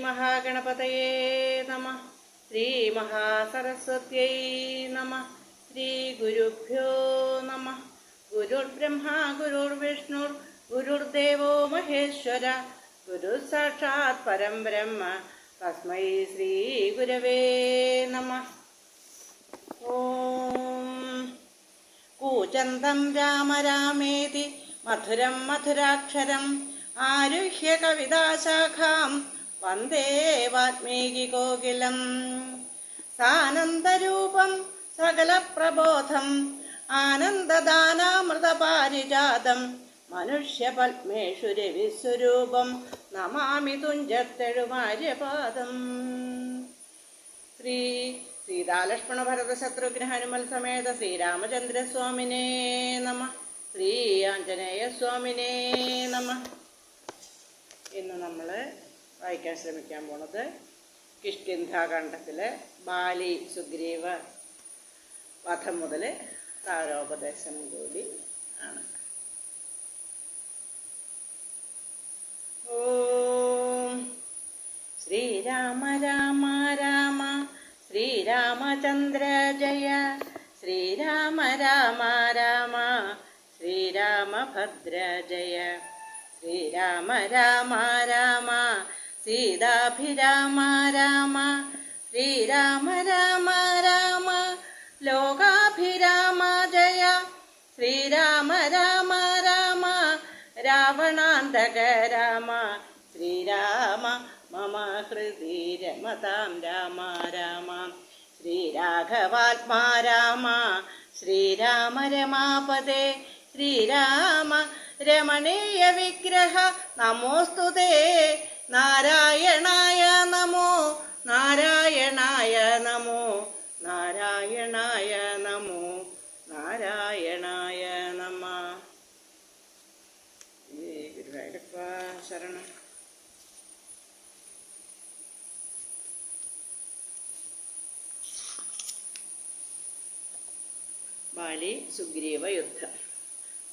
മഹാഗണപതയേ നമഃ. ശ്രീ മഹാസരസ്വത്യൈ നമഃ. ശ്രീ ഗുരുഭ്യോ നമഃ. ഗുരുർബ്രഹ്മ ഗുരുർവിഷ്ണുർ ഗുരുർദേവോ മഹേശ്വര ഗുരു സാക്ഷാത് പരം ബ്രഹ്മ തസ്മൈ ശ്രീ ഗുരവേ നമഃ. ഓം കൂജന്തം രാമ രാമേതി മധുരം മധുരാക്ഷരം ആരുഹ്യ കവിതാശാഖാം വന്ദേ വാൽമീകി കോകിലം. സാനന്ദരൂപം സകലപ്രബോധം ആനന്ദദാനാമൃതപാരിജാതം മനുഷ്യപത്മേഷു രവിസ്വരൂപം നമാമി തുഞ്ചത്തെഴുമാര്യപാദം. ശ്രീ സീതാലക്ഷ്മണ ഭരത ശത്രുഘ്ന ഹനുമൽ സമേത ശ്രീരാമചന്ദ്രസ്വാമിനേ നമഃ. ശ്രീ ആഞ്ജനേയ സ്വാമിനേ നമഃ. ഇന്ന് നമ്മൾ വായിക്കാൻ ശ്രമിക്കാൻ പോണത് കിഷ്കിന്ധാകാണ്ഡത്തിലെ ബാലി സുഗ്രീവ വധം മുതൽ താരോപദേശം കൂടി ആണ്. ഓം ശ്രീരാമ രാമ രാമ ശ്രീരാമചന്ദ്ര ജയ ശ്രീരാമ രാമ രാമ ശ്രീരാമഭദ്ര ജയ ശ്രീരാമ രാമ രാമ സീതാഭിരാമ രാമ ശ്രീരാമ രാമ രാമ ലോകാഭിരാമ ജയ ശ്രീരാമ രാമ രാമ രാവണാന്തക രാമ ശ്രീരാമ മമ ഹൃദി രമതാം രാമ രാമ ശ്രീരാഘവാത്മാ രാമ ശ്രീരാമ രമാപദേ ശ്രീരാമ രമണീയ വിഗ്രഹ നമോസ്തുതേ നാരായണായ നമോ നാരായണായ നമോ നാരായണായ നമോ നാരായണായ നമ. ഗുരുവായൂരപ്പ ശരണം. ബാലി സുഗ്രീവ യുദ്ധം.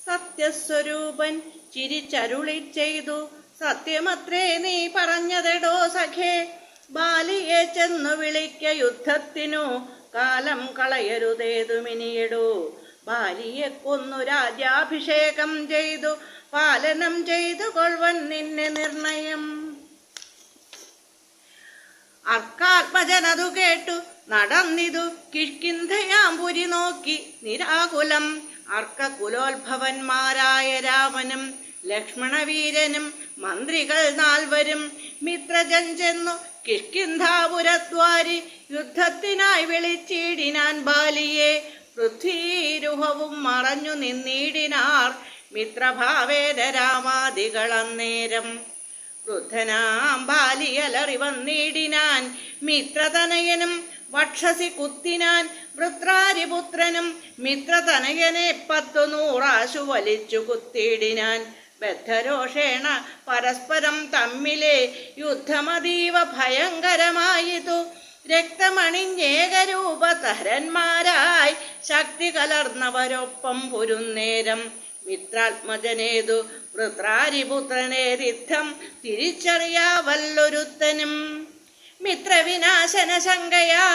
സത്യസ്വരൂപൻ ചിരിച്ചരുളി ചെയ്തു, സത്യമത്രേ നീ പറഞ്ഞതെടോ സഖേ. ബാലിയെ ചെന്നു വിളിക്ക യുദ്ധത്തിനു, കാലം കളയരുതേതുമിനിയെടോ. ബാലിയെ കൊന്നു രാജ്യാഭിഷേകം ചെയ്തു, പാലനം ചെയ്തു കൊൾവൻ നിന്നെ നിർണയം. അർക്കാത്മജനതു കേട്ടു നടന്നിതു കിഷ്കിന്ധയാമ്പുരി നോക്കി നിരാകുലം. അർക്കകുലോത്ഭവന്മാരായ രാമനും ലക്ഷ്മണവീരനും മന്ത്രികൾ 4 മിത്രജൻ ചെന്നു കിഷ്കിന്ധാപുരദ്വാരി യുദ്ധത്തിനായി വിളിച്ചിടിനാൻ ബാലിയെ. പൃഥ്വീരുഹവും മറഞ്ഞു നിന്നിടിനാർ മിത്രഭാവേദ രാമാദികളന്നേരം. ക്രുദ്ധനാം ബാലിയലറി വന്നിടിനാൻ മിത്രതനയനും വക്ഷസി കുത്തിനാൻ വൃത്രാരിപുത്രനും. മിത്രതനയനെ 10 വലിച്ചു കുത്തിയിടിനാൻ. ബദ്ധരോഷേണ പരസ്പരം തമ്മിലെ യുദ്ധമതീവ ഭയങ്കരമായിതു. രക്തമണിഞ്ഞേകരൂപധരന്മാരായി ശക്തി കലർന്നവരൊപ്പം പൊരുന്നേരം. മിത്രാത്മജനേതു വൃത്രാരിപുത്രനേരിദ്ധം തിരിച്ചറിയാവല്ലൊരുത്തനും. മിത്രവിനാശന ശങ്കയാ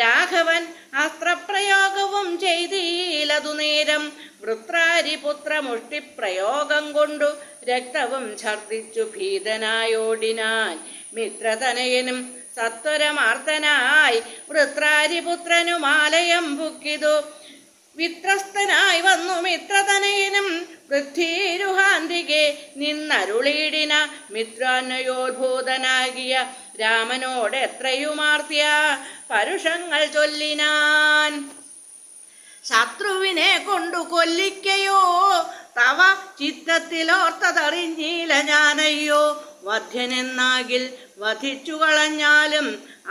രാഘവൻ അസ്ത്രപ്രയോഗവും ചെയ്തീലതു നേരം. വൃത്രാരിപുത്ര മുഷ്ടിപ്രയോഗം കൊണ്ടു രക്തവും ഛർദിച്ചു ഭീതനായോടിനാൻ. മിത്രതനയനും സത്വരമാർത്തനായി വൃത്രാരിപുത്രനുമാലയം ബുക്കിതു. വിത്രസ്തനായി വന്നു മിത്രതനയനും പൃഥ്വീരുഹാന്തികെ നിന്നരുളീടിന. മിത്രാന്വയോത്ഭൂതനാകിയ രാമനോട് എത്രയുമാർത്തിയ പരുഷങ്ങൾ ചൊല്ലിനാൻ. ശത്രുവിനെ കൊണ്ടു കൊല്ലിക്കയോ തവ ചിത്തത്തിലോർത്തതറിഞ്ഞീല ഞാനയ്യോ. വധ്യനെന്നാകിൽ വധിച്ചു കളഞ്ഞാലും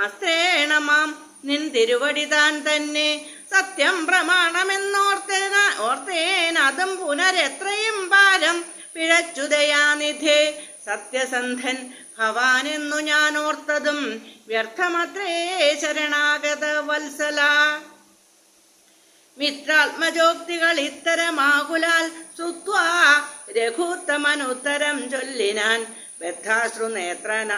അസ്ത്രേണമാം നിൻ തിരുവടി താൻ തന്നെ. സത്യം പ്രമാണമെന്നോർത്തേനതും പുനരെത്രയും പാരം പിഴച്ചുദയാനിധേ. സത്യസന്ധൻ ഭവാനെന്നു ഞാൻ ഓർത്തതും വ്യർത്ഥമത്രേ ശരണാഗത വത്സല. മിത്രാത്മജോക്തികൾ ഇത്തരമാകുലാൽ സുത്വാ രഘുത്തമനുത്തരം ചൊല്ലിനാൻ. ബദ്ധാശ്രു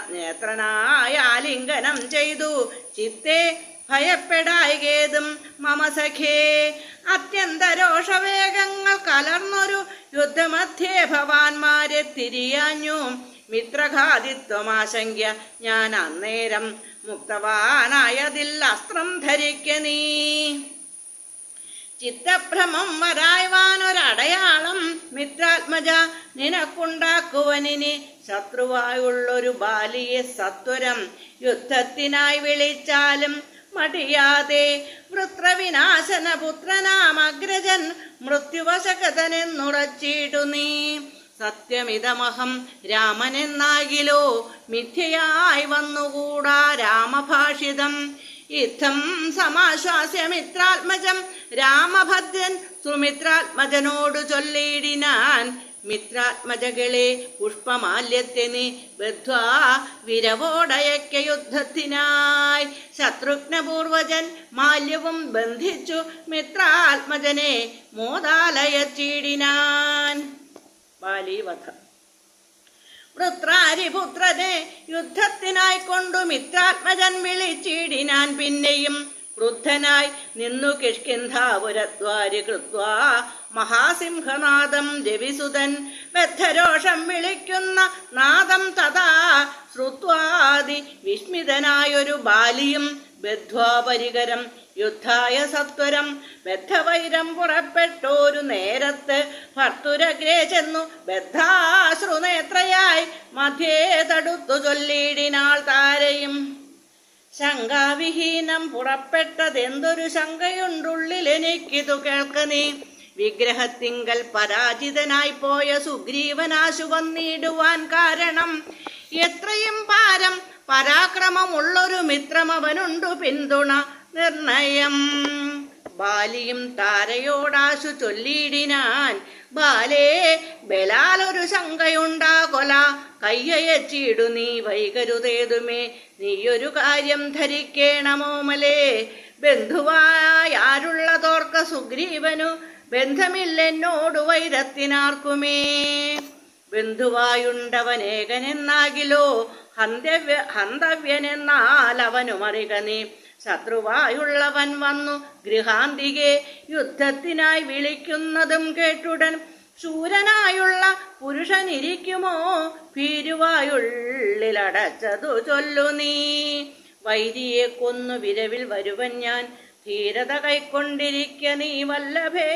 നേത്രനായ ആലിംഗനം ചെയ്തു. ചിത്തേ ഭയപ്പെടായികേതും മമ സഖേ. അത്യന്ത രോഷവേഗങ്ങൾ കലർന്നൊരു യുദ്ധമധ്യേ ഭവാന്മാരെ തിരിയാഞ്ഞു. മിത്രഘാതിത്വമാശങ്ക്യ ഞാൻ അന്നേരം മുക്തവാനായതിൽ അസ്ത്രം ധരിക്ക നീ. ചിത്തഭ്രമം വരായ്വാനൊരടയാളം മിത്രാത്മജ നിനക്കുണ്ടാക്കുവനിനി. ശത്രുവായുള്ളൊരു ബാലിയെ സത്വരം യുദ്ധത്തിനായി വിളിച്ചാലും മടിയാതെ. വൃത്രവിനാശന പുത്രനാം അഗ്രജൻ മൃത്യുവശകതനെന്നുറച്ചിടു നീ. സത്യമിതമഹം രാമനെന്നാകിലോ മിഥ്യയായി വന്നുകൂടാ രാമഭാഷിതം. യുദ്ധം സമാശ്വാസ്യ മിത്രാത്മജം രാമഭദ്രൻ സുമിത്രാത്മജനോടു ചൊല്ലിയിടിനാൻ. മിത്രാത്മജകളെ പുഷ്പമാല്യത്തെ നീ ബദ്ധ്വാ വിരവോടയക്ക യുദ്ധത്തിനായി. ശത്രുഘ്നപൂർവജൻ മാല്യവും ബന്ധിച്ചു മിത്രാത്മജനെ മോദാലയച്ചിടിനാൻ. ബാലിവധം. വൃത്രാരിപുത്രനെ യുദ്ധത്തിനായി കൊണ്ടു മിത്രാത്മജൻ വിളിച്ചിടിനാൻ. പിന്നെയും ക്രുദ്ധനായി നിന്നു കിഷ്കിന്ധാപുരദ്വാരി കൃത്വാ മഹാസിംഹനാദം രവിസുതൻ. ബദ്ധരോഷം വിളിക്കുന്ന നാദം തഥാ ശ്രുത്വാദി വിസ്മിതനായൊരു ബാലിയും ബദ്ധ്വാപരികരം യുദ്ധായ സത്വരം. ബദ്ധവൈരം പുറപ്പെട്ടോരു നേരത്ത് ഭർത്തുരഗ്രേ ചെന്നു ബദ്ധാശ്രുനേത്രയായി മധ്യേ തടുത്തു ചൊല്ലിയിടിനാൾ താരയും. ശങ്കാവിഹീനം പുറപ്പെട്ടതെന്തൊരു ശങ്കയുണ്ടുള്ളിൽ എനിക്കിതു കേൾക്ക നീ. വിഗ്രഹത്തിങ്കൽ പരാജിതനായി പോയ സുഗ്രീവനാശു വന്നിടുവാൻ കാരണം. എത്രയും പാരം പരാക്രമമുള്ളൊരു മിത്രമവനുണ്ടു പിന്തുണ നിർണയം. ബാലിയും താരയോടാശു ചൊല്ലിയിടിനാൻ. ബാലേ ബലാലൊരു ശങ്കയുണ്ടാകൊല കയ്യയച്ചിടു നീ വൈകരുതേതുമേ. നീയൊരു കാര്യം ധരിക്കേണമോമലേ. ബന്ധുവായാരുള്ളതോർക്ക സുഗ്രീവനു ബന്ധമില്ലെന്നോടു വൈരത്തിനാർക്കുമേ. ബന്ധുവായുണ്ടവനേകനെന്നാകിലോ ഹന്തവ്യനെന്നാൽ അവനു മറിക നീ. ശത്രുവായുള്ളവൻ വന്നു ഗൃഹാന്തികെ യുദ്ധത്തിനായി വിളിക്കുന്നതും കേട്ടുടൻ. ശൂരനായുള്ള പുരുഷനിരിക്കുമോ ഭീരുവായുള്ളിലടച്ചതു ചൊല്ലു നീ. വൈരിയെ കൊന്നു വിരവിൽ വരുവൻ ഞാൻ ധീരത കൈക്കൊണ്ടിരിക്ക നീ വല്ലഭേ.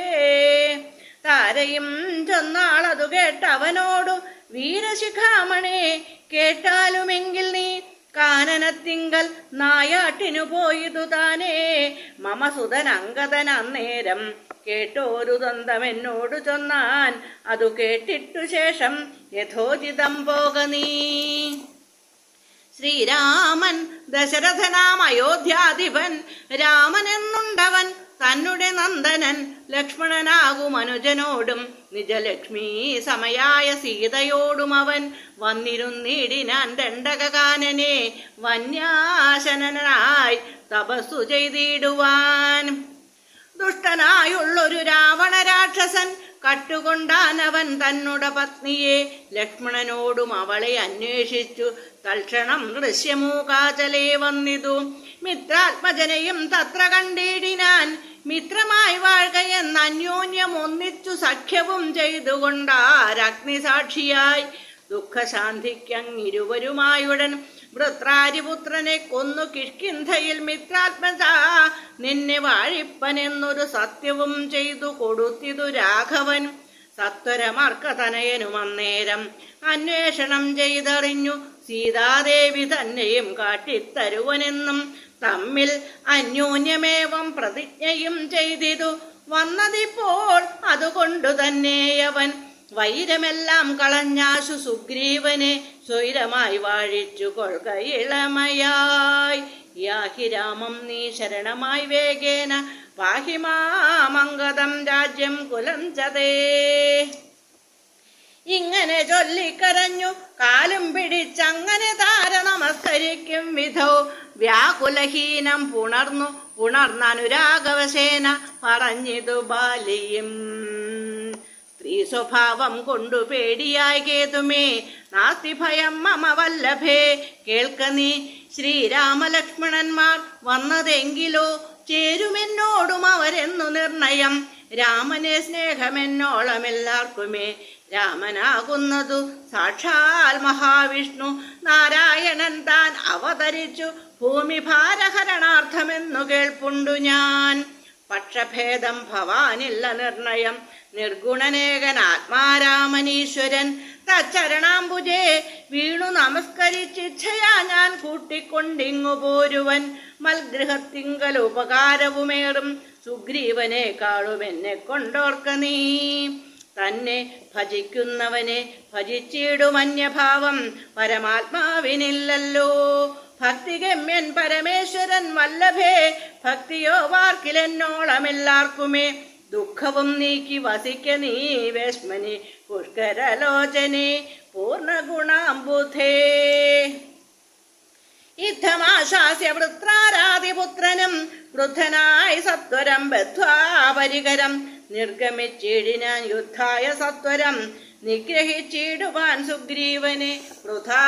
താരയും ചെന്നാളതു കേട്ടവനോടു വീരശിഖാമണേ കേട്ടാലുമെങ്കിൽ നീ കാനനത്തിങ്കൽ നായാട്ടിനു പോയതു താനേ. മമ സുതൻ അങ്കദൻ അന്നേരം കേട്ടോരു ദന്തമെന്നോടു ചൊന്നാൻ. അതു കേട്ടിട്ടു ശേഷം യഥോചിതം പോക നീ. ശ്രീരാമൻ ദശരഥനാം അയോധ്യാധിപൻ രാമനെന്നുണ്ടവൻ തന്നെ നന്ദനൻ. ലക്ഷ്മണനാകും അനുജനോടും നിജലക്ഷ്മി സമയായ സീതയോടും അവൻ വന്നിരുന്നിടിനാൻ ദണ്ഡകാനനെ വന്യാശനായി തപസ്സു ചെയ്തിടുവാൻ. ദുഷ്ടനായുള്ളൊരു രാവണ രാക്ഷസൻ കട്ടുകൊണ്ടാനവൻ തന്നുട പത്നിയെ. ലക്ഷ്മണനോടും അവളെ അന്വേഷിച്ചു തൽക്ഷണം ദൃശ്യമൂകാചലേ വന്നിതു. മിത്രാത്മജനെയും തത്ര കണ്ടിടിനാൻ. മിത്രമായി വാഴുകയെന്ന് അന്യോന്യം ഒന്നിച്ചു സഖ്യവും ചെയ്തുകൊണ്ടാരഗ്നിസാക്ഷിയായി. ദുഃഖശാന്തിക്കങ്ങിരുവരുമായുടൻ വൃത്രാരിപുത്രനെ കൊന്നു കിഷ്കിന്ധയിൽ മിത്രാത്മജ നിന്നെ വാഴിപ്പനെന്നൊരു സത്യവും ചെയ്തു കൊടുത്തിതു രാഘവൻ. സത്വരമർക്കതനയനും അന്നേരം അന്വേഷണം ചെയ്തറിഞ്ഞു സീതാദേവി തന്നെയും കാട്ടിത്തരുവനെന്നും തമ്മിൽ അന്യോന്യമേവം പ്രതിജ്ഞയും ചെയ്തിതു. വന്നതിപ്പോൾ അതുകൊണ്ടു തന്നെയവൻ വൈരമെല്ലാം കളഞ്ഞാശു സുഗ്രീവനെ സ്വൈരമായി വാഴിച്ചു കൊൾക ഇളമയായി. യാഹി രാമം നീ ശരണമായി വേഗേന പാഹിമാമംഗതം രാജ്യം കുലം ചതേ. ഇങ്ങനെ ചൊല്ലിക്കരഞ്ഞു കാലും പിടിച്ചങ്ങനെ താര നമസ്കരിക്കും വിധോ. വ്യാകുലഹീനം പുണർന്നനുരാഗവശേന പറഞ്ഞിതു ബാലിയും. ഈ സ്വഭാവം കൊണ്ടു പേടിയായി കേതുമേ നാസ്തി ഭയം മമ വല്ലഭേ. കേൾക്ക നീ ശ്രീരാമലക്ഷ്മണന്മാർ വന്നതെങ്കിലോ ചേരുമെന്നോടും അവരെന്നു നിർണയം. രാമനെ സ്നേഹമെന്നോളമെല്ലാവർക്കുമേ രാമനാകുന്നതു സാക്ഷാൽ മഹാവിഷ്ണു നാരായണൻ താൻ അവതരിച്ചു ഭൂമി ഭാരഹരണാർത്ഥമെന്നു കേൾപ്പുണ്ടു ഞാൻ. പക്ഷഭേദം ഭവാനില്ല നിർണയം നിർഗുണനേകൻ ആത്മാരാമനീശ്വരൻ തച്ചരണാംബുജേ വീണു നമസ്കരിച്ചിച്ഛയാ ഞാൻ കൂട്ടിക്കൊണ്ടിങ്ങു പോരുവൻ. മൽഗൃഹത്തിങ്കൽ ഉപകാരവുമേറും സുഗ്രീവനേക്കാളും എന്നെ കൊണ്ടോർക്ക നീ. തന്നെ ഭജിക്കുന്നവനെ ഭജിച്ചിടുമന്യഭാവം പരമാത്മാവിനില്ലല്ലോ. ഭക്തിഗമ്യൻ പരമേശ്വരൻ വല്ലഭേ ഭക്തിയോ വാർക്കിലെന്നോളമെല്ലാവർക്കുമേ. ദുഃഖവും നീക്കി വസിക്ക നീ വേശ്മനി പുഷ്കരലോചനെ പൂർണ്ണഗുണാംബുധേ. യുദ്ധമാശാസ്യ വൃത്രാരാതിപുത്രനും വൃദ്ധനായി സത്വരം ബദ്ധ്വാ പരികരം. നിർഗമിച്ചിടിനാൻ യുദ്ധായ സത്വരം നിഗ്രഹിച്ചിടുവാൻ സുഗ്രീവനെ വൃഥാ.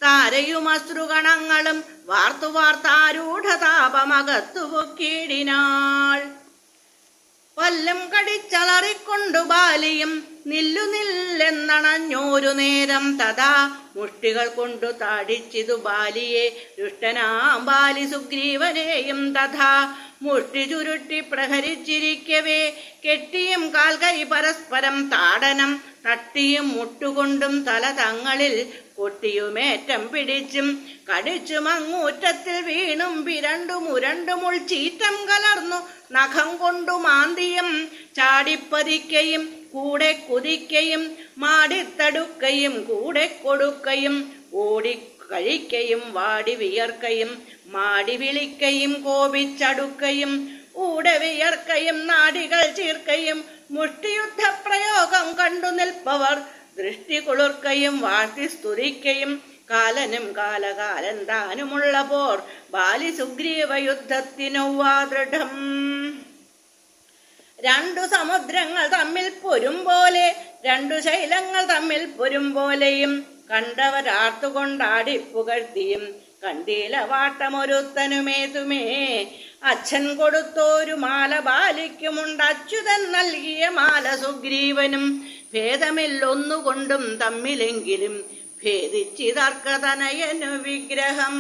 താരയും അശ്രുഗണങ്ങളും വാർത്തു വാർത്താരൂഢതാപമകത്തു പൊക്കിയിടിനാൾ. പല്ലും കടിച്ചളറിക്കൊണ്ടു ബാലിയും നില്ലു നില്ലെന്നണഞ്ഞോരു നേരം. തഥാ മുഷ്ടികൾ കൊണ്ടു താടിച്ചിതു ബാലിയെ ദുഷ്ടനാം ബാലി സുഗ്രീവനെയും തഥാ മുഷ്ടി ചുരുട്ടി പ്രഹരിച്ചിരിക്കവേ കെട്ടിയും കാൽകൈ പരസ്പരം താടനം തട്ടിയും മുട്ടുകൊണ്ടും തല തങ്ങളിൽ കൊട്ടിയുമേറ്റം പിടിച്ചും കടിച്ചും അങ്ങൂറ്റത്തിൽ വീണും പിരണ്ടുമുരണ്ടുമുൾ ചീറ്റം കലർന്നു നഖം കൊണ്ടു മാന്തിയും ചാടിപ്പതിക്കയും കൂടെ കുതിക്കയും മാടിത്തടുക്കയും കൂടെ കൊടുക്കയും ഓടിക്കഴിക്കയും വാടി വിയർക്കയും മാടി വിളിക്കയും കോപിച്ചടുക്കയും ഊടെ വിയർക്കയും നാടികൾ ചീർക്കയും മുഷ്ടിയുദ്ധ പ്രയോഗം കണ്ടു നിൽപ്പവർ ദൃഷ്ടി കുളിർക്കയും വാഴ്ത്തി സ്തുതിക്കയും കാലനും കാലകാലൻ താനുമുള്ള പോർ ബാലി സുഗ്രീവ യുദ്ധത്തിനൊവ്വാ ദൃഢം. രണ്ടു സമുദ്രങ്ങൾ തമ്മിൽ പൊരും പോലെ രണ്ടു ശൈലങ്ങൾ തമ്മിൽ പൊരും പോലെയും കണ്ടവരാർത്തുകൊണ്ടാടി പുകഴ്ത്തിയും കണ്ടീല വാട്ടമൊരുത്തനുമേതുമേ. അച്ഛൻ കൊടുത്തോരു മാല ബാലിക്കുമുണ്ട് അച്യുതൻ നൽകിയ മാല സുഗ്രീവനും. ഭേദമില്ലൊന്നുകൊണ്ടും തമ്മിലെങ്കിലും ഭേദിച്ചിതർക്കതനയനു വിഗ്രഹം.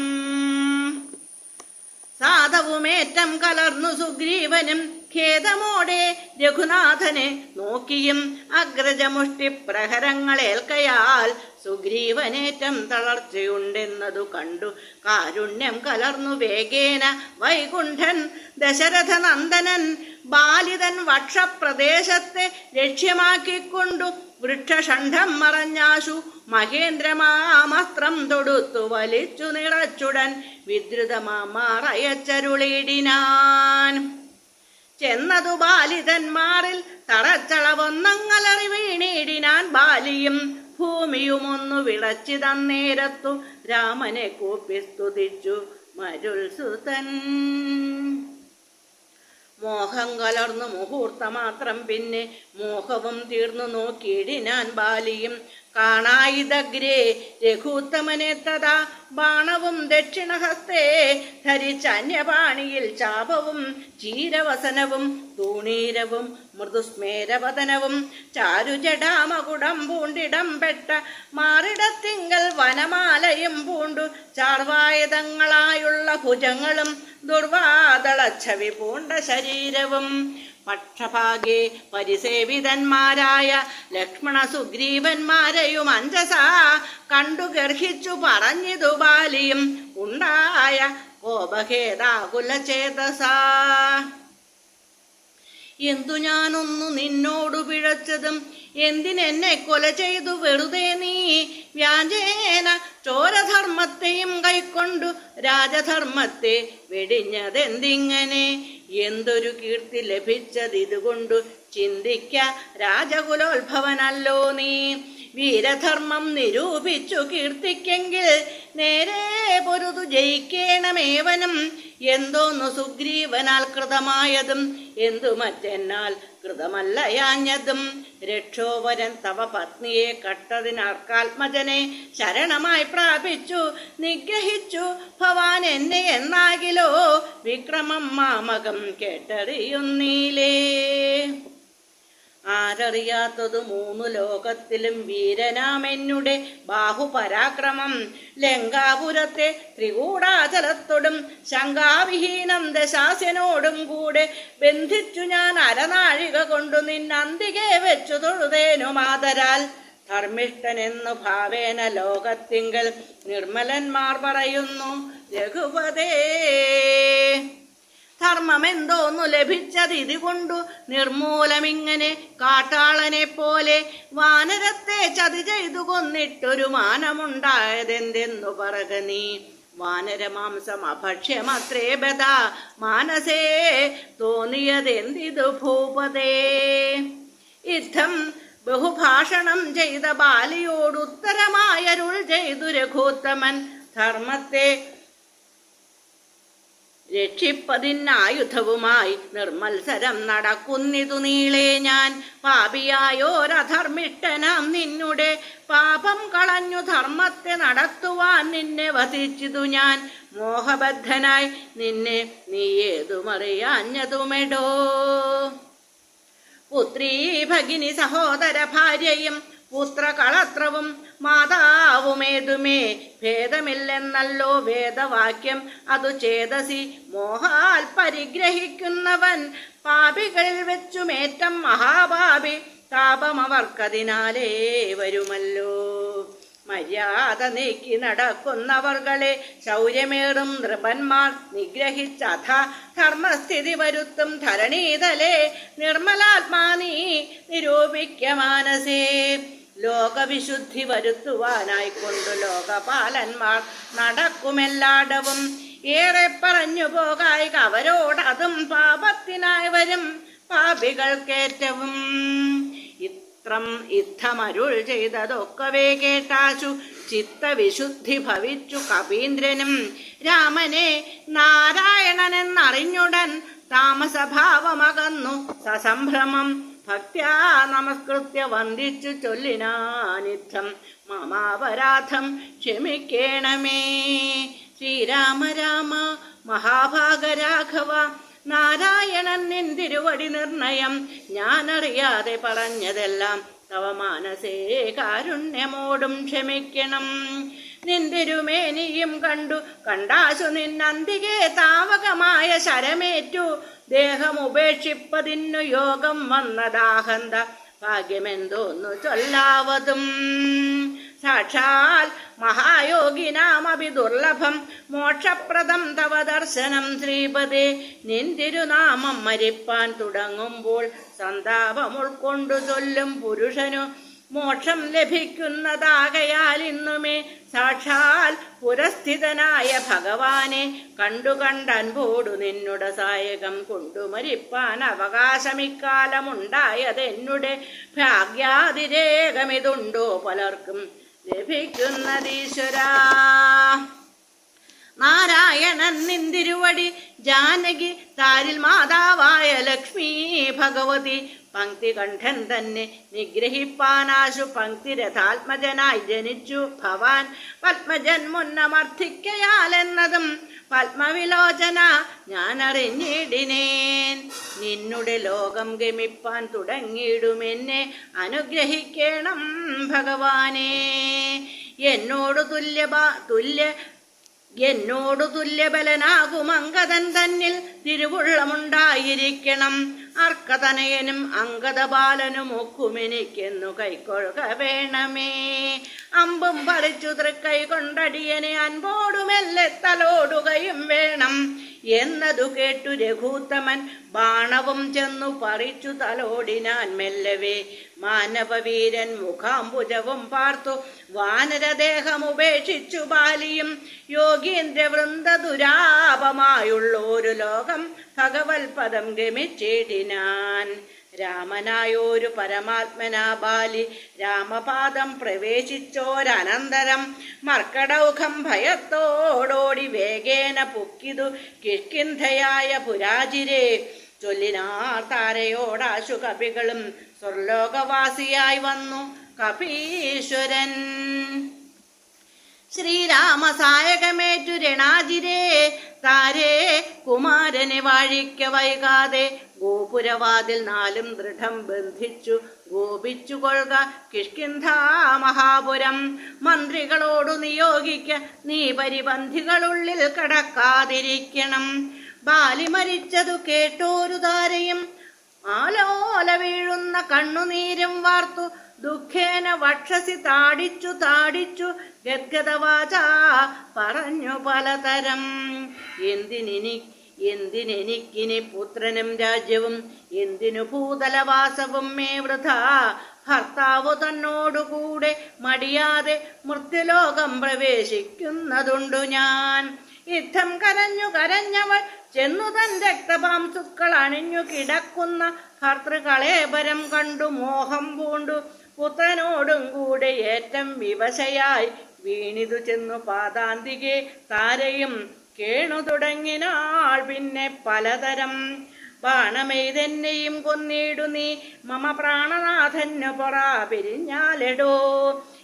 സാധവുമേറ്റം കലർന്നു സുഗ്രീവനും ഖേദമോടെ രഘുനാഥനെ നോക്കിയും അഗ്രജമുഷ്ടി പ്രഹരങ്ങളേൽക്കയാൽ സുഗ്രീവനേറ്റം തളർച്ചയുണ്ടെന്നതു കണ്ടു കാരുണ്യം കലർന്നു വേഗേന വൈകുണ്ഠൻ ദശരഥ നന്ദനൻ ബാലിതൻ വക്ഷപ്രദേശത്തെ ലക്ഷ്യമാക്കിക്കൊണ്ടു വൃക്ഷഷണ്ഡം മറഞ്ഞാശു മഹേന്ദ്രമാമസ്ത്രം തൊടുത്തു വലിച്ചു നിറച്ചുടൻ വിദ്രുതമാറയച്ചരുളിടിനാൻ. ചെന്നതു ബാലിതന്മാരിൽ തറച്ചളവൊന്നങ്ങലറി വീണിടിനാൻ ബാലിയും ഭൂമിയുമൊന്നു വിളച്ചിതന്നേരത്തു രാമനെ കൂപ്പി സ്തുതിച്ചു മരുൾസുതൻ. മോഹം കലർന്നു മുഹൂർത്തമാത്രം പിന്നെ മോഹവും തീർന്നു നോക്കിയിടിനാൻ ബാലിയും. കാണായിതഗ്രേ രഘൂത്തമനെ തഥാ ബാണവും ദക്ഷിണഹസ്തേ ധരിച്ച അന്യപാണിയിൽ ചാപവും ചീരവസനവും തൂണീരവും മൃദുസ്മേരവദനവും ചാരുജടാമകുടം പൂണ്ടിടം പെട്ട മാറിടത്തിങ്കൽ വനമാലയും പൂണ്ടു ചാർവായുധങ്ങളായുള്ള ഭുജങ്ങളും ദുർവാദളച്ഛവി പൂണ്ട ശരീരവും. പക്ഷഭാഗേ പരിസേവിതന്മാരായ ലക്ഷ്മണ സുഗ്രീവന്മാരെയും അഞ്ജസാ കണ്ടു ഗർഹിച്ചു പറഞ്ഞിതു ബാലിയും ഉണ്ടായ കോപഖേദാകുലചേതസാ. എന്തു ഞാനൊന്നു നിന്നോടു പിഴച്ചതും എന്തിനെന്നെ കൊല ചെയ്തു വെറുതെ നീ വ്യാജേന ചോരധർമ്മത്തെയും കൈക്കൊണ്ടു രാജധർമ്മത്തെ വെടിഞ്ഞതെന്തിങ്ങനെ. എന്തൊരു കീർത്തി ലഭിച്ചതിതുകൊണ്ടു ചിന്തിക്ക രാജകുലോത്ഭവനല്ലോ നീ. വീരധർമ്മം നിരൂപിച്ചു കീർത്തിക്കെങ്കിൽ നേരെ പൊരുതു ജയിക്കേണമേവനും. എന്തോന്നു സുഗ്രീവനാൽ കൃതമായതും എന്തു മറ്റെന്നാൽ കൃതമല്ലയാഞ്ഞതും. രക്ഷോവരൻ തവ പത്നിയെ കട്ടതിനാർക്കാത്മജനെ ശരണമായി പ്രാപിച്ചു നിഗ്രഹിച്ചു ഭവാൻ എന്നെ എന്നാകിലോ വിക്രമം മാമകം കേട്ടറിയുന്നീലേ. ആരറിയാത്തതു മൂന്നു ലോകത്തിലും വീരനാമെന്നുടെ ബാഹുപരാക്രമം. ലങ്കാപുരത്തെ ത്രികൂടാചലത്തോടും ശങ്കാവിഹീനം ദശാസ്യനോടും കൂടെ ബന്ധിച്ചു ഞാൻ അരനാഴിക കൊണ്ടു നിന്നന്തികെ വെച്ചു തൊഴുതേനു മാതരാൽ. ധർമ്മിഷ്ഠനെന്നു ഭാവേന ലോകത്തിങ്കൽ നിർമ്മലന്മാർ പറയുന്നു രഘുപതേ. ധർമ്മമെന്തോന്നു ലഭിച്ചത് ഇതുകൊണ്ടു നിർമൂലമിങ്ങനെ കാട്ടാളനെ പോലെ വാനരത്തെ ചതി ചെയ്തു കൊന്നിട്ടൊരു മാനമുണ്ടായതെന്തെന്നു പറക നീ. വാനരമാംസം അഭക്ഷ്യമത്രേ ബദ മാനസേ തോന്നിയതെന്തിതു ഭൂപതേ. യുദ്ധം ബഹുഭാഷണം ചെയ്ത ബാലിയോടുത്തരമായരുൾ ചെയ്തു രഘുത്തമൻ. ധർമ്മത്തെ രക്ഷിപ്പതിനായുധവുമായി നിർമ്മത്സരം നടക്കുന്നിതു നീളേ ഞാൻ. പാപിയായോരധർമ്മിഷ്ഠനാം നിന്നുടെ പാപം കളഞ്ഞു ധർമ്മത്തെ നടത്തുവാൻ നിന്നെ വധിച്ചിതു ഞാൻ. മോഹബദ്ധനായി നിന്നെ നീ ഏതുമറിയാഞ്ഞതുമെടോ. പുത്രീ ഭഗിനി സഹോദര ഭാര്യയും പുത്രകളത്രവും മാതാവുമേതുമേ ഭേദമില്ലെന്നല്ലോ വേദവാക്യം. അതു ചേതസി മോഹാൽ പരിഗ്രഹിക്കുന്നവൻ പാപികളിൽ വെച്ചുമേറ്റം മഹാപാപി. താപമവർക്കതിനാലേ വരുമല്ലോ. മര്യാദ നീക്കി നടക്കുന്നവർകളെ ശൗര്യമേറും നൃപന്മാർ നിഗ്രഹിച്ചഥ ധർമ്മസ്ഥിതി വരുത്തും ധരണീതലേ. നിർമ്മലാത്മാ നീ നിരൂപിക്ക മാനസേ. ലോകവിശുദ്ധി വരുത്തുവാനായിക്കൊണ്ടു ലോകപാലന്മാർ നടക്കുമെല്ലാടവും. ഏറെ പറഞ്ഞു പോകായി അവരോടതും പാപത്തിനായി വരും പാപികൾക്കേറ്റവും. യുദ്ധമരുൾ ചെയ്തതൊക്കവേ കേട്ടാശു ചിത്തവിശുദ്ധി ഭവിച്ചു കപീന്ദ്രനും. രാമനെ നാരായണനെന്നറിഞ്ഞുടൻ താമസഭാവമകന്നു സസംഭ്രമം. ഭക്ത്യാ നമസ്കൃത്യ വന്ദിച്ചു ചൊല്ലിനാനിത്തം മമാപരാധം ക്ഷമിക്കേണമേ. ശ്രീരാമ രാമ മഹാഭാഗരാഘവ നാരായണൻ നിൻ തിരുവടി നിർണയം. ഞാനറിയാതെ പറഞ്ഞതെല്ലാം തവ മാനസേ കാരുണ്യമോടും ക്ഷമിക്കണം. നിന്തിരുമേനിയും കണ്ടാശു നിന്നന്തികെ താവകമായ ശരമേറ്റു. ദേഹമുപേക്ഷിപ്പതിന്നു യോഗം വന്നദാഹന്ത ഭാഗ്യമെന്തോന്നു ചൊല്ലാവതും. സാക്ഷാൽ മഹായോഗിനാമപി ദുർലഭം മോക്ഷപ്രദം തവ ദർശനം ശ്രീപദേ. നിന്തിരുനാമം മരിപ്പാൻ തുടങ്ങുമ്പോൾ സന്താപം ഉൾക്കൊണ്ടു ചൊല്ലും പുരുഷനു മോക്ഷം ലഭിക്കുന്നതാകയാൽ ഇന്നുമേ സാക്ഷാൽ പുരസ്ഥിതനായ ഭഗവാനെ കണ്ടൻപോടു നിന്നുടെ സായകം കൊണ്ടു മരിപ്പാൻ അവകാശമിക്കാലമുണ്ടായതെന്നുടെ ഭാഗ്യാതിരേകമിതുണ്ടോ പലർക്കും ലഭിക്കുന്നതീശ്വരാ. നാരായണൻ നിന്തിരുവടി ജാനകി താരിൽ മാതാവായ ലക്ഷ്മീ ഭഗവതി. പങ്ക്തികണ്ഠൻ തന്നെ നിഗ്രഹിപ്പാനാശു പങ്ക്തിരഥാത്മജനായി ജനിച്ചു ഭവാൻ. പത്മജൻ മുന്നമർത്ഥിക്കയാലെന്നതും പത്മവിലോചന ഞാനറിഞ്ഞിടിനേൻ. നിന്നുടെ ലോകം ഗമിപ്പാൻ തുടങ്ങിയിടുമെന്നെ അനുഗ്രഹിക്കണം ഭഗവാനേ. എന്നോടു തുല്യബലനാകും അങ്കദൻ തന്നിൽ തിരുവുള്ളമുണ്ടായിരിക്കണം. അർക്കതനയനും അങ്കദബാലനും ഒക്കുമെനിക്കെന്നു കൈക്കൊള്ളുക വേണമേ. അമ്പും പറിച്ചു തൃക്കൈ കൊണ്ടടിയനെ അൻപോടുമെല്ലെ തലോടുകയും വേണം എന്നതു കേട്ടു രഘൂത്തമൻ ബാണവും ചെന്നു പറിച്ചു തലോടിനാൻ മെല്ലവേ. മാനവവീരൻ മുഖാംബുജവും പാർത്തു വാനരദേഹമുപേക്ഷിച്ചു ബാലിയും. യോഗീന്ദ്രവൃന്ദ ദുരാപമായുള്ളൊരു ലോകം ഭഗവത്പദം ഗമിച്ചിടിനാൻ. രാമനായോരു പരമാത്മനാ ബാലി രാമപാദം പ്രവേശിച്ചോരനന്തരം മർക്കടൗഖം ഭയത്തോടോടി വേഗേന പൊക്കിതു കിഷ്കിന്ധയായ പുരാജിരെ. ചൊല്ലിനാർ താരയോടാശു കവികളും സ്വർലോകവാസിയായി വന്നു കപീശ്വരൻ. ശ്രീരാമസായകമേറ്റു രണാജിരേ താരേ കുമാരനെ വാഴിക്ക വൈകാതെ ഗോപുരവാതിൽ നാലും ദൃഢം ബന്ധിച്ചു ഗോപിച്ചു കൊള്ളുക കിഷ്കിന്ധാ മഹാപുരം. മന്ത്രികളോടു നിയോഗിക്ക നീ പരിപന്ധികളുള്ളിൽ കടക്കാതിരിക്കണം. ബാലി മരിച്ചതു കേട്ടോരു താരയും ആലോല വീഴുന്ന കണ്ണുനീരും വാർത്തു ദുഃഖേന വക്ഷസി താടിച്ചു ഗദ്ഗദവാച പറഞ്ഞു പലതരം. എന്തിനെനിക്കിനി പുത്രനും രാജ്യവും, എന്തിനു ഭൂതലവാസവും മേ വൃഥാ. ഭർത്താവു തന്നോടുകൂടെ മടിയാതെ മൃത്യുലോകം പ്രവേശിക്കുന്നതുണ്ടു ഞാൻ. യുദ്ധം കരഞ്ഞവൾ ചെന്നു തൻ രക്തപാംസുക്കൾ അണിഞ്ഞു കിടക്കുന്ന ഭർത്തൃകളേബരം കണ്ടു മോഹം പൂണ്ടു പുത്രനോടും കൂടെ ഏറ്റം വിവശയായി വീണിതു ചെന്നു പാദാന്തികെ താരയും കേണു തുടങ്ങിനാൾ പിന്നെ പലതരം. ബാണമെയ്തെന്നെയും കൊന്നിടു നീ മമ പ്രാണനാഥന്നു പൊറാ പിരിഞ്ഞാലെടോ.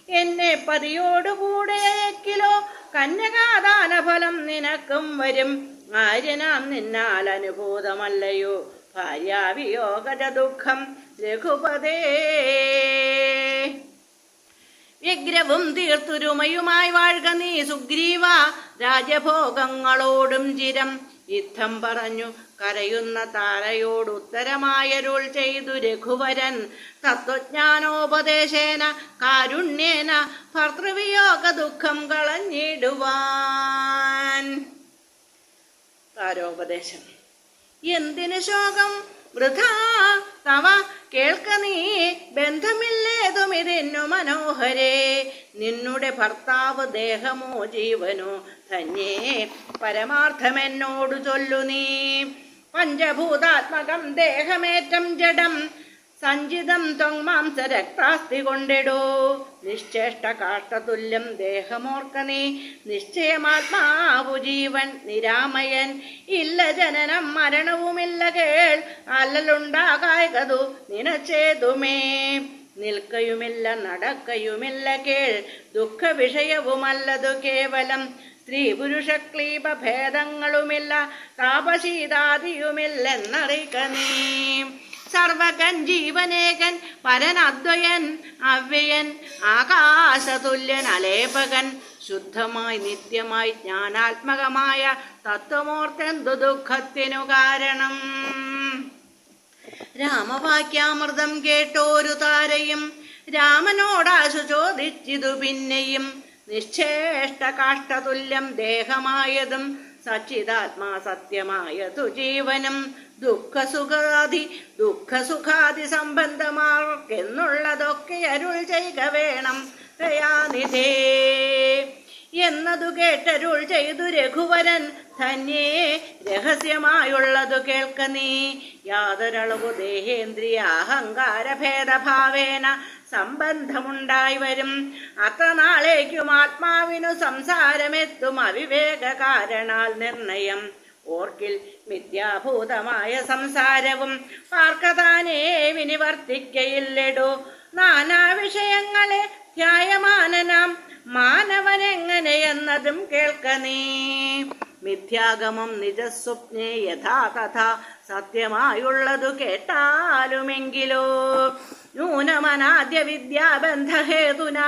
എന്നെ പതിയോടുകൂടെ അയക്കിലോ കന്യകാദാനഫലം നിനക്കും വരും. ആര്യനാം നിന്നാൽ അനുഭൂതമല്ലയോ ഭാര്യാവിയോഗജ ദുഃഖം രഘുപതേ. വ്യഗ്രവും തീർത്തുരുമയുമായി വാഴ്ക നീ സുഗ്രീവ രാജഭോഗങ്ങളോടും ചിരം. യുദ്ധം പറഞ്ഞു കരയുന്ന താരയോട് ഉത്തരമായരുൾ ചെയ്തു രഘുവരൻ. തത്വജ്ഞാനോപദേശേന കാരുണ്യേന ഭർതൃവിയോഗ ദുഃഖം കളഞ്ഞിടുവാൻ. താരോപദേശം. എന്തിനു ശോകം വൃഥാ തവ കേൾക്ക നീ ബന്ധമില്ലേതുമിതിന്നു മനോഹരേ. നിന്നുടെ ഭർത്താവ് ദേഹമോ ജീവനോ ധന്യേ പരമാർത്ഥമെന്നോടു ചൊല്ലു നീ. പഞ്ചഭൂതാത്മകം ദേഹമേറ്റം ജഡം സഞ്ചിതം ത്വങ്മാംസ രക്താസ്തി കൊണ്ടിടൂ. നിശ്ചേഷ്ട കാഷ്ടതുല്യം ദേഹമോർക്ക നീ നിശ്ചയമാത്മാവു ജീവൻ നിരാമയൻ. ഇല്ല ജനനം മരണവുമില്ല കേൾ അല്ലലുണ്ടാകായകതു നിനച്ചേതുമേ. നിൽക്കയുമില്ല നടക്കയുമില്ല കേൾ ദുഃഖ വിഷയവുമല്ലതു കേവലം. സ്ത്രീ പുരുഷ ക്ലീബ ഭേദങ്ങളുമില്ല താപശീതാദിയുമില്ലെന്നറിക നീ. സർവകൻ ജീവനേകൻ പരനദ്വയൻ അവ്യയൻ ആകാശതുല്യൻ അലേപകൻ. ശുദ്ധമായി നിത്യമായി ജ്ഞാനാത്മകമായ തത്വമോർത്തെന്തു ദുഃഖത്തിനു കാരണം. രാമവാക്യാമൃതം കേട്ടോരു താരയും രാമനോടാശു ചോദിച്ചിതു പിന്നെയും. നിശ്ചേഷ്ട കാഷ്ടതുല്യം ദേഹമായതും സച്ചിതാത്മാ സത്യമായതു ജീവനും. ദുഃഖസുഖാദി സംബന്ധമാർക്കെന്നുള്ളതൊക്കെ അരുൾ ചെയ്യുക വേണം ദയാനിധേ എന്നതു കേട്ടരുൾ ചെയ്തു രഘുവരൻ. ധന്യേ രഹസ്യമായുള്ളതു കേൾക്ക നീ. യാതൊരളവു ദേഹേന്ദ്രിയ അഹങ്കാര ഭേദഭാവേന സംബന്ധമുണ്ടായി വരും. അത്ര നാളേക്കും ആത്മാവിനു സംസാരമെത്തും അവിവേക കാരണാൽ നിർണയം. ഓർക്കിൽ മിഥ്യാഭൂതമായ സംസാരവും പാർക്കതാനേ വിനിവർത്തിക്കയില്ലെടോ. നാനാ വിഷയങ്ങളെ ധ്യായമാനനാം മാനവനെങ്ങനെയെന്നതും കേൾക്ക നീ. മിഥ്യാഗമം നിജസ്വപ്നേ യഥാ തഥാ സത്യമായുള്ളതു കേട്ടാലുമെങ്കിലോ. നൂനമനാദ്യ വിദ്യാബന്ധഹേതുന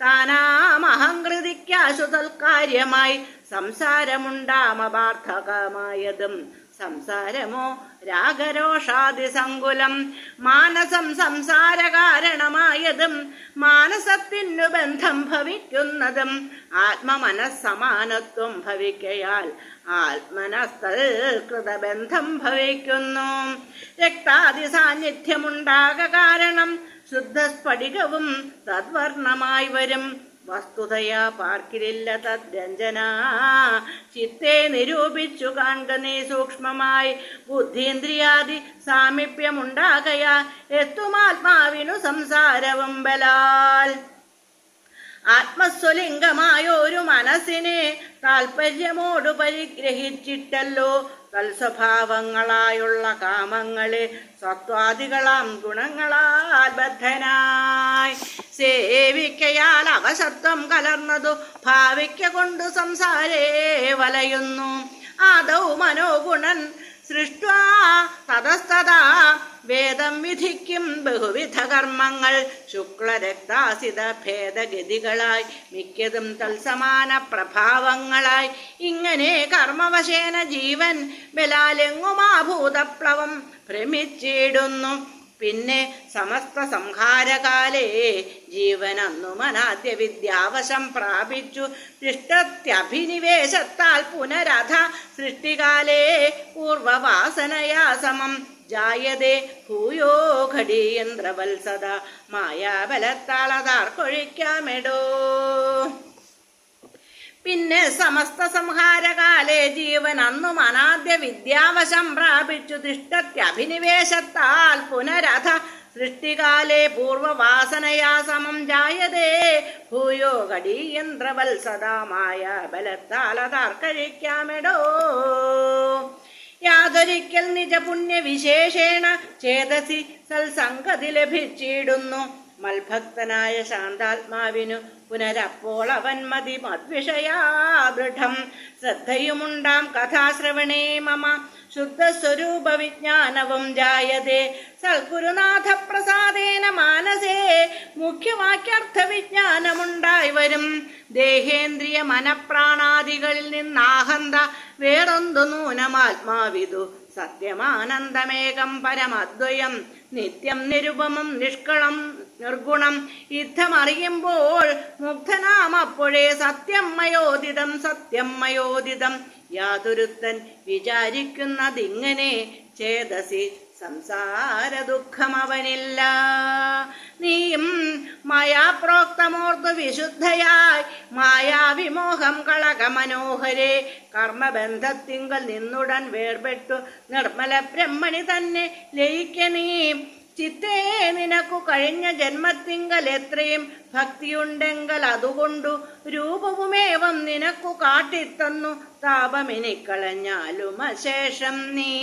താനാമഹങ്കൃതിക്കാശു തൽക്കാര്യമായി സംസാരമുണ്ടാമപാർത്ഥകമായതും. സംസാരമോ രാഗരോഷാദിസങ്കുലം മാനസം സംസാര കാരണമായതും. മാനസത്തിനു ബന്ധം ഭവിക്കുന്നതും ആത്മമനസ്സമാനത്വം ഭവിക്കയാൽ ആത്മനസ്തൽകൃതബന്ധം ഭവിക്കുന്നു. രക്താദി സാന്നിധ്യമുണ്ടാക കാരണം ശുദ്ധസ്ഫടികവും തദ്വർണമായി വരും. വസ്തുതയാ പാർക്കിലില്ല തദ്രഞ്ജന. ചിത്തെ നിരൂപിച്ചു കാണുക നീ സൂക്ഷ്മമായി. ബുദ്ധീന്ദ്രിയാദി സാമീപ്യമുണ്ടാകയാ എത്തുമാത്മാവിനു സംസാരവും ബലാൽ. ആത്മസ്വലിംഗമായൊരു മനസ്സിനെ താൽപര്യമോടു പരിഗ്രഹിച്ചിട്ടല്ലോ തൽസ്വഭാവങ്ങളായുള്ള കാമങ്ങളെ സത്വാദികളാം ഗുണങ്ങളാൽ ബദ്ധനായി സേവിക്കയാൽ അവശത്വം കലർന്നതു ഭാവിക്ക കൊണ്ടു സംസാരേ വലയുന്നു. ആദൗ മനോഗുണൻ സൃഷ്ട്വാ തതസ്തഥാ വേദം വിധിക്കും ബഹുവിധ കർമ്മങ്ങൾ ശുക്ലരക്താസിത ഭേദഗതികളായി മിക്കതും തൽസമാന പ്രഭാവങ്ങളായി. ഇങ്ങനെ കർമ്മവശേന ജീവൻ ബലാലെങ്ങുമാഭൂതപ്ലവം ഭ്രമിച്ചിടുന്നു. പിന്നെ സമസ്ത സംഹാരകാലേ ജീവൻ അന്നു മനാദ്യ വിദ്യാവശം പ്രാപിച്ചു തിഷ്ടത്യഭിനിവേശത്താൽ പുനരഥ സൃഷ്ടികാലേ പൂർവവാസനയാ സമം ജായതേ ഭൂയോ ഘടീയന്ത്രവത്സദ മായാബലത്താളതാർക്കൊഴിക്കാമെടോ. പിന്നെ സമസ്ത സംഹാരകാലേ ജീവൻ അന്നും അനാദ്യ വിദ്യാവശം പ്രാപിച്ചു തിഷ്ടത്യഭിനിവേശത്താൽ പുനരഥ സൃഷ്ടികാലേ പൂർവവാസനയാ സമം ജായതേ ഭൂയോ ഘടീയന്ത്രവത്സദാ മായാബലത്താളതാർക്കഴിക്കാമെടോ. യാതൊരിക്കൽ നിജപുണ്യവിശേഷേണ ചേതസി സൽസംഗതി ലഭിച്ചിടുന്നു. മൽഭക്തനായ ശാന്താത്മാവിനു പുനരപ്പോൾ അവൻ മതി മദ്വിഷയാദൃഢം ശ്രദ്ധയുമുണ്ടാം കഥാശ്രവണേ മമ ശുദ്ധസ്വരൂപ വിജ്ഞാനവും ജായതേ. സൽഗുരുനാഥ പ്രസാദേന മാനസേ മുഖ്യവാക്യാർത്ഥ വിജ്ഞാനമുണ്ടായി വരും. ദേഹേന്ദ്രിയ മനപ്രാണാദികളിൽ നിന്നാഹന്ത വേറൊന്തു നൂനമാത്മാവിതു സത്യമാനന്ദമേകം പരമദ്വയം നിത്യം നിരുപമം നിഷ്കളം നിർഗുണം. യുദ്ധമറിയുമ്പോൾ മുഗ്ധനാം അപ്പോഴേ സത്യം മയോദിതം സത്യം മയോദിതം. യാതൊരുത്തൻ വിചാരിക്കുന്നതിങ്ങനെ ചേതസി സംസാര ദുഃഖം അവനില്ല. നീയും മായാപ്രോക്തമോർത്തു വിശുദ്ധയായി മായാവിമോഹം കളക മനോഹരേ കർമ്മബന്ധത്തിങ്കൽ നിന്നുടൻ വേർപെട്ടു നിർമ്മല ബ്രഹ്മണി തന്നെ ലയിക്ക നീ. ചിത്തേ നിനക്കു കഴിഞ്ഞ ജന്മത്തിങ്കൽ എത്രയും ഭക്തിയുണ്ടെങ്കിൽ അതുകൊണ്ടു രൂപവുമേവം നിനക്കു കാട്ടിത്തന്നു താപമെനിക്കളഞ്ഞാലും അശേഷം നീ.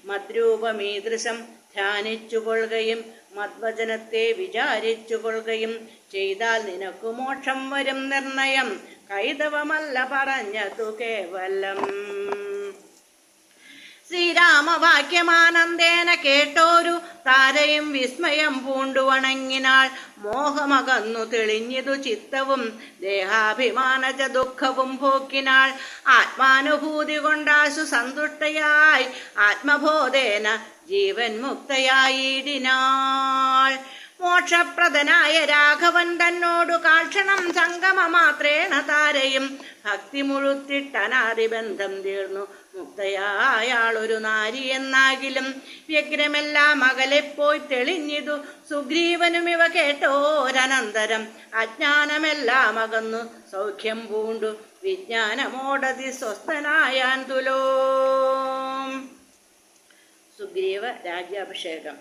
മദ്രൂപമീദൃശം ധ്യാനിച്ചുകൊള്ളുകയും മദ്വചനത്തെ വിചാരിച്ചുകൊള്ളുകയും ചെയ്താൽ നിനക്കു മോക്ഷം വരും നിർണയം. കൈതവമല്ല പറഞ്ഞതു കേവലം. ശ്രീരാമവാക്യമാനന്ദേന കേട്ടോരു താരയും വിസ്മയം പൂണ്ടു വണങ്ങിനാൾ. മോഹമകന്നു തെളിഞ്ഞിതു ചിത്തവും ദേഹാഭിമാനജ ദുഃഖവും പോക്കിനാൾ. ആത്മാനുഭൂതി കൊണ്ടാശു സന്തുഷ്ടയായി ആത്മബോധേന ജീവൻ മുക്തയായിടിനാൾ. മോക്ഷപ്രദനായ രാഘവൻ തന്നോടു കാക്ഷണം സംഗമമാത്രേണ താരയും ഭക്തി മുഴുത്തിട്ടനാദിബന്ധം തീർന്നു മുക്തയായാളൊരു നാരി എന്നാകിലും. വ്യഗ്രമെല്ലാം അകലെപ്പോയി തെളിഞ്ഞിതു സുഗ്രീവനും ഇവ കേട്ടോരനന്തരം. അജ്ഞാനമെല്ലാം അകന്നു സൗഖ്യം പൂണ്ടു വിജ്ഞാനമോടതി സ്വസ്ഥനായാൻ തുലോ. സുഗ്രീവ രാജ്യാഭിഷേകം.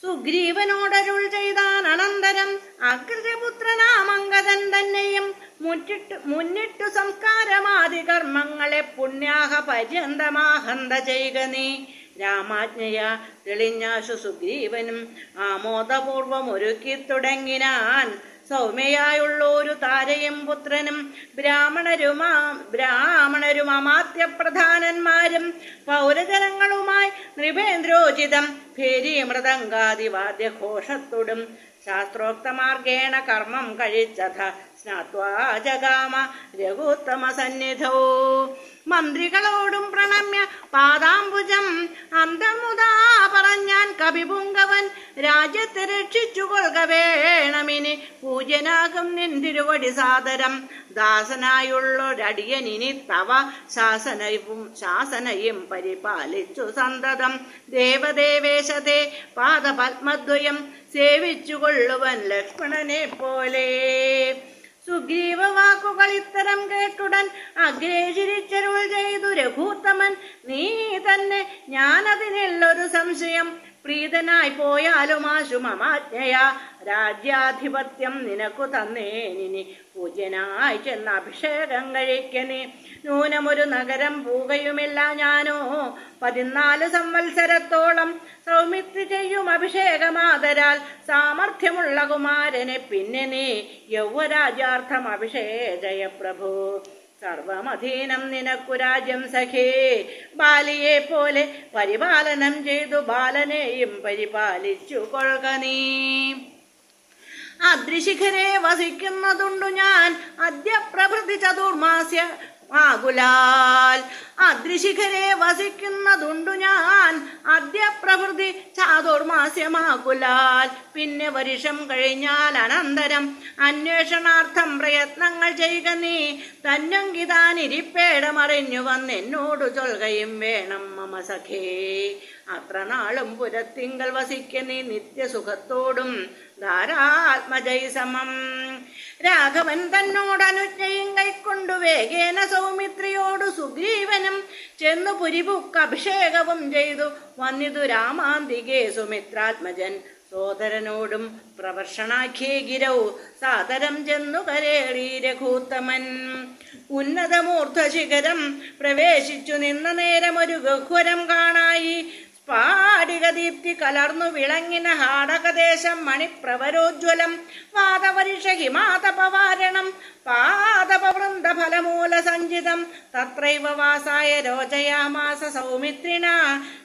സുഗ്രീവനോടരുൾ ചെയ്താൻ അനന്തരം അഗ്രജപുത്രനാമംഗതൻ തന്നെയും മുന്നിട്ടു സംസ്കാരമാദി കർമ്മങ്ങളെ പുണ്യാഹ പര്യന്തമാഹന്ത ചെയ്യുക നീ. രാമാജ്ഞയാ തെളിഞ്ഞാശു സുഗ്രീവനും ആമോദപൂർവം ഒരുക്കി തുടങ്ങിനാൻ. സൗമ്യയായുള്ളൊരു താരയും പുത്രനും ബ്രാഹ്മണരും അമാത്യപ്രധാനന്മാരും പൗരജനങ്ങളുമായി നൃപേന്ദ്രോചിതം ഭേരി മൃദംഗാദി വാദ്യഘോഷത്തോടും ശാസ്ത്രോക്തമാർഗേണ കർമ്മം കഴിച്ചഥ സ്നാത്വാ ജഗാമ രഘുത്തമ സന്നിധോ. മന്ത്രികളോടും പ്രണമ്യ പാദാംബുജം അന്തമുദാ പറഞ്ഞാൻ കവിപുങ്കവൻ. രാജ്യത്തെ രക്ഷിച്ചു കൊള്ളുക വേണമിനി പൂജ്യനാകും നിന്തിരുവടി സാദരം. ദാസനായുള്ളൊരടിയനിനി തവ ശാസനയും പരിപാലിച്ചു സന്തതം. ദേവദേവേശത്തെ പാദപത്മദ്വയം സേവിച്ചു കൊള്ളുവൻ ലക്ഷ്മണനെ പോലെ. സുഗ്രീവ വാക്കുകൾ ഇത്തരം കേട്ടുടൻ അഗ്രേ ചിരിച്ചരുൾ ചെയ്തു രഘൂത്തമൻ, നീ തന്നെ, ഞാനതിനുള്ളൊരു സംശയം. പ്രീതനായി പോയാലും ആശു മമാജ്ഞയാ, രാജ്യാധിപത്യം നിനക്കു തന്നേനിനി പൂജ്യനായി ചെന്ന അഭിഷേകം കഴിക്കനേ. നൂനമൊരു നഗരം പൂകയുമില്ല ഞാനോ, 14 സംവത്സരത്തോളം സൗമിത്രി ചെയ്യും അഭിഷേകമാതരാൽ. സാമർഥ്യമുള്ള കുമാരനെ പിന്നെ നീ യൗവരാജ്യാർത്ഥം അഭിഷേചയ പ്രഭു. സർവമധീനം നിനക്കു രാജ്യം സഖേ, ബാലിയെ പോലെ പരിപാലനം ചെയ്തു ബാലനെയും പരിപാലിച്ചു കൊള്ളുക നീ. അദ്രിശിഖരെ വസിക്കുന്നതുണ്ടു ഞാൻ അദ്യ പ്രഭൃതി ചതുർമാസ്യ ആകുലാൽ. അദ്രിശിഖരെ വസിക്കുന്നതുണ്ടു ഞാൻ അദ്യ പ്രഭൃതി ചാതുർമാസ്യമാകുലാൽ. പിന്നെ വർഷം കഴിഞ്ഞാൽ അനന്തരം അന്വേഷണാർത്ഥം പ്രയത്നങ്ങൾ ചെയ്യുക നീ. തന്നങ്കിതാനിരിപ്പേടമറിഞ്ഞു വന്നെന്നോടു ചൊൽകയും വേണം മമ സഖേ. അത്ര നാളും പുരത്തിങ്കൽ വസിക്ക നീ നിത്യസുഖത്തോടും ധാരാത്മജൈസമം. രാഘവൻ തന്നോടനുജ്ഞയും കൈക്കൊണ്ടു വേഗേന സൗമിത്രിയോടു സുഗ്രീവനും ചെന്നു പുരിപുക്ക് അഭിഷേകവും ചെയ്തു വന്നിതു രാമാന്തികേ സുമിത്രാത്മജൻ. സോദരനോടും പ്രവർഷണാഖ്യേ ഗിരൗ സാദരം ചെന്നു കരേറി രഘൂത്തമൻ. ഉന്നതമൂർധശിഖരം പ്രവേശിച്ചു നിന്ന നേരമൊരു ഗഹ്വരം കാണായി. സ്ഫാടികദീപ്തി കലർന്നു വിളങ്ങിന ഹാടകദേശം മണിപ്രവരോജ്വലം. വാതവരിഷ ഹിമാതപവാരണം പാദപവൃന്ദ ഫലമൂല സഞ്ചിതം. തത്രൈവ വാസായ രോചയാമാസ സൗമിത്രിണ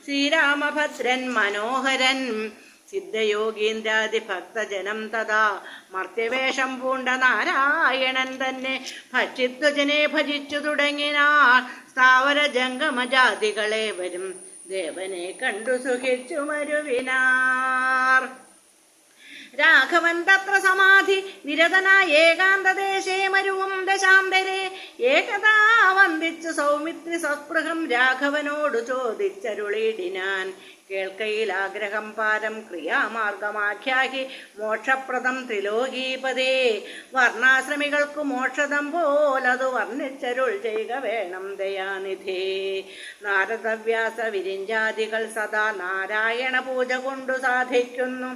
ശ്രീരാമഭദ്രൻ മനോഹരൻ. സിദ്ധയോഗീന്ദ്രാദി ഭക്തജനം തഥാ മർത്യവേഷം പൂണ്ട നാരായണൻ തന്നെ ഭക്ഷിത്വജനെ ഭജിച്ചു തുടങ്ങിനാൾ. സ്ഥാവര ജംഗമജാതികളെ വരും ദേവനെ കണ്ടു സുഖിച്ചു മരുവിനാർ. രാഘവൻ തത്ര സമാധി നിരതനായ ഏകാന്തദേശേ മരുവും ദശാന്തരെ. ഏകദാ വന്ദിച്ചു സൗമിത്രി സസ്പൃഹം രാഘവനോടു ചോദിച്ചരുളിടിനാൻ. കേൾക്കയിൽ ആഗ്രഹം പാരം ക്രിയാമാർഗമാഖ്യാഹി മോക്ഷപ്രദം ത്രിലോകീപതേ. വർണ്ണാശ്രമികൾക്കു മോക്ഷദം പോലതു വർണ്ണിച്ചരുൾ ചെയ്യുക വേണം ദയാനിധേ. നാരദവ്യാസ വിരിഞ്ചാദികൾ സദാ നാരായണ പൂജ കൊണ്ടു സാധിക്കുന്നു.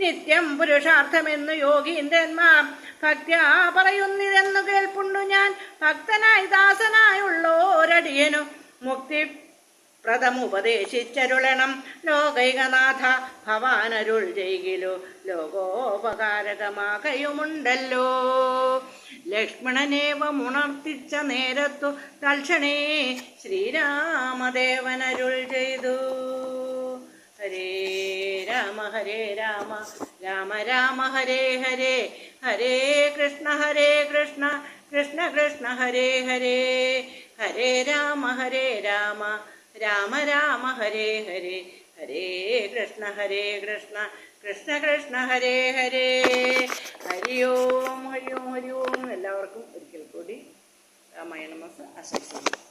നിത്യം പുരുഷാർത്ഥമെന്നു യോഗീന്ദ്രന്മാർ ഭക്ത്യാ പറയുന്നിതെന്നു കേൾപ്പുണ്ടു ഞാൻ. ഭക്തനായി ദാസനായുള്ളോരടിയനു മുക്തി പ്രഥമുപദേശിച്ചരുളണം. ലോകൈകനാഥ ഭവാനരുൾ ചെയ്കിലോ ലോകോപകാരകമാകയുമുണ്ടല്ലോ. ലക്ഷ്മണനേവമുണർത്തിച്ച നേരത്തു തൽക്ഷണേ ശ്രീരാമദേവനരുൾ ചെയ്തു. ഹരേ രാമ രാമ രാമ ഹരേ ഹരേ, ഹരേ കൃഷ്ണ കൃഷ്ണ കൃഷ്ണ ഹരേ ഹരേ. ഹരേ രാമ രാമ രാമ ഹരേ ഹരേ, ഹരേ കൃഷ്ണ കൃഷ്ണ കൃഷ്ണ ഹരേ ഹരേ. ഹരി ഓം ഹരി ഓം ഹരി ഓം. എല്ലാവർക്കും ഒരിക്കൽ കൂടി രാമായണ മാസം ആശംസിക്കുന്നു.